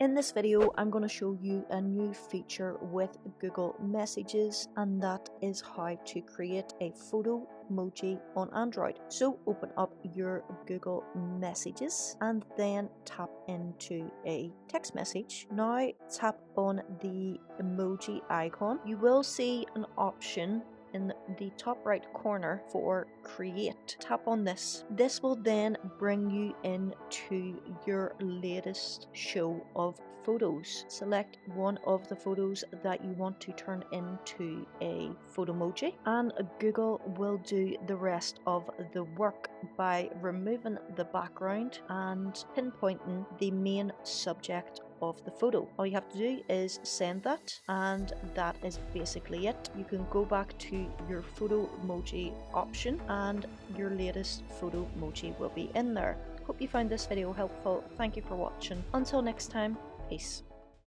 In this video, I'm going to show you a new feature with Google Messages, and that is how to create a photo emoji on Android. So open up your Google Messages and then tap into a text message. Now tap on the emoji icon. You will see an option in the top right corner for create. Tap on this. This will then bring you into your latest show of photos. Select one of the photos that you want to turn into a PhotoMoji, and Google will do the rest of the work by removing the background and pinpointing the main subject of the photo. All you have to do is send that, and that is basically it. You can go back to your photo emoji option and your latest photo emoji will be in there. Hope you found this video helpful. Thank you for watching. Until next time, peace.